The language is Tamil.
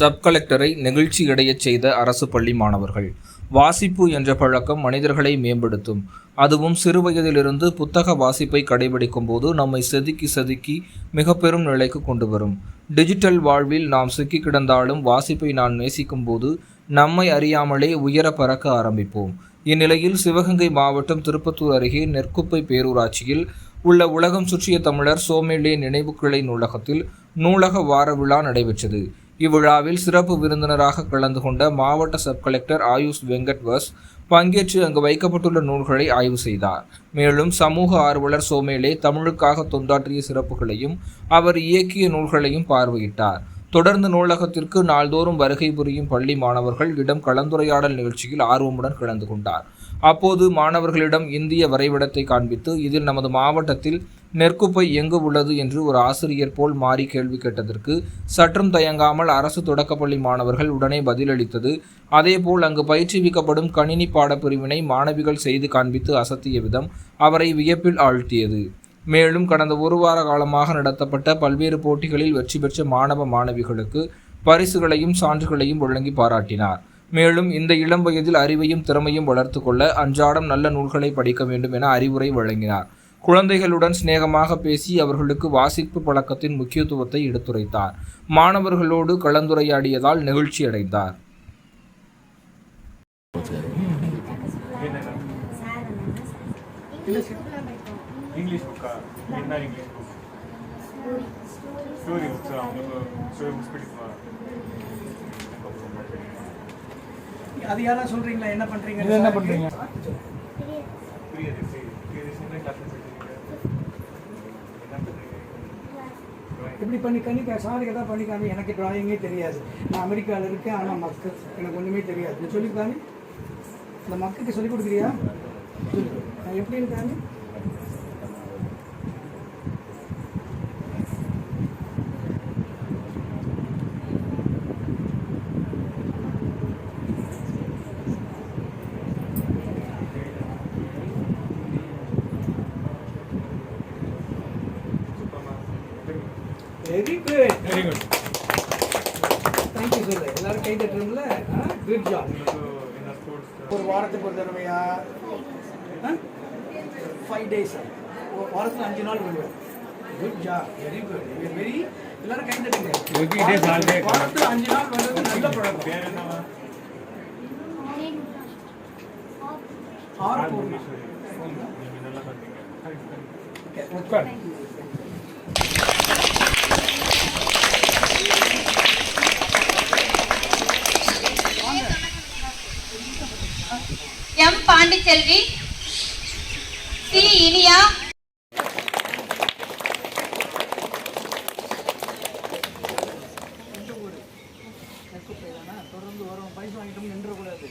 சப் கலெக்டரை நெகிழ்ச்சியடையச் செய்த அரசு பள்ளி மாணவர்கள். வாசிப்பு என்ற பழக்கம் மனிதர்களை மேம்படுத்தும். அதுவும் சிறுவயதிலிருந்து புத்தக வாசிப்பை கடைபிடிக்கும் போது நம்மை செதுக்கி மிக பெரும் நிலைக்கு கொண்டு வரும். டிஜிட்டல் வாழ்வில் நாம் சிக்கி கிடந்தாலும் வாசிப்பை நான் நேசிக்கும் போது நம்மை அறியாமலே உயர பறக்க ஆரம்பிப்போம். இந்நிலையில் சிவகங்கை மாவட்டம் திருப்பத்தூர் அருகே நெற்குப்பை பேரூராட்சியில் உள்ள உலகம் சுற்றிய தமிழர் சோமேலே நினைவு கிளை நூலகத்தில் நூலக வார விழா நடைபெற்றது. இவ்விழாவில் சிறப்பு விருந்தினராக கலந்து கொண்ட மாவட்ட சப் கலெக்டர் ஆயுஷ் வெங்கட்வஸ் பங்கேற்று அங்கு வைக்கப்பட்டுள்ள நூல்களை ஆய்வு செய்தார். மேலும் சமூக ஆர்வலர் சோமேலே தமிழுக்காக தொண்டாற்றிய சிறப்புகளையும் அவர் இயக்கிய நூல்களையும் பார்வையிட்டார். தொடர்ந்து நூலகத்திற்கு நாள்தோறும் வருகை புரியும் பள்ளி மாணவர்கள் இடம் கலந்துரையாடல் நிகழ்ச்சியில் ஆர்வமுடன் கலந்து கொண்டார். அப்போது மாணவர்களிடம் இந்திய வரைபடத்தை காண்பித்து இதில் நமது மாவட்டத்தில் நெற்குப்பை எங்கு உள்ளது என்று ஒரு ஆசிரியர் போல் மாறி கேள்வி கேட்டதற்கு சற்றும் தயங்காமல் அரசு தொடக்கப்பள்ளி மாணவர்கள் உடனே பதிலளித்தது. அதேபோல் அங்கு பயிற்றுவிக்கப்படும் கணினி பாடப்பிரிவினை மாணவிகள் செய்து காண்பித்து அசத்திய விதம் அவரை வியப்பில் ஆழ்த்தியது. மேலும் கடந்த ஒரு வார காலமாக நடத்தப்பட்ட பல்வேறு போட்டிகளில் வெற்றி பெற்ற மாணவ மாணவிகளுக்கு பரிசுகளையும் சான்றுகளையும் வழங்கி பாராட்டினார். மேலும் இந்த இளம் வயதில் அறிவையும் திறமையும் வளர்த்து கொள்ள அன்றாடம் நல்ல நூல்களை படிக்க வேண்டும் என அறிவுரை வழங்கினார். குழந்தைகளுடன் சிநேகமாக பேசி அவர்களுக்கு வாசிப்பு பழக்கத்தின் முக்கியத்துவத்தை எடுத்துரைத்தார். மாணவர்களோடு கலந்துரையாடியதால் நெகிழ்ச்சி அடைந்தார். इंग्लिश बुक का என்ன English book story books story books படிப்பா அது யாரா சொல்றீங்களா என்ன பண்றீங்க இப்படி பண்ணி கணிக்க சாருக்கு தான் பண்ணிக்காமி. எனக்கு டிராயிங்கே தெரியாது. நான் அமெரிக்காவில் இருக்கேன், ஆனால் மக்கு எனக்கு ஒன்றுமே தெரியாது. நீ சொல்லிக்காமி, இந்த மக்குக்கு சொல்லிக் கொடுக்குறியா? நான் எப்படி இருக்காங்க வெரி குட் தேங்க்யூ சார். எல்லாரும் கை தட்டுறீங்களா? Good job. ஒரு வாரத்துக்கு ஒரு தடவையா? 5 days. வாரத்தில் 5 நாள் வருவேன். Good job, very good. Very எல்லாரும் கை தட்டுங்க. வாரத்தில் 5 நாள் வர்றது நல்ல பழக்கம். பேர் என்னவா? ஆர் பூர்ணா. நீங்க நல்லா பண்ணீங்க. Okay. M Pandiselvi, C Iniya, தொடர்ந்து வரும் பைசா வாங்கிட்டோம் நின்றக்கூடாது.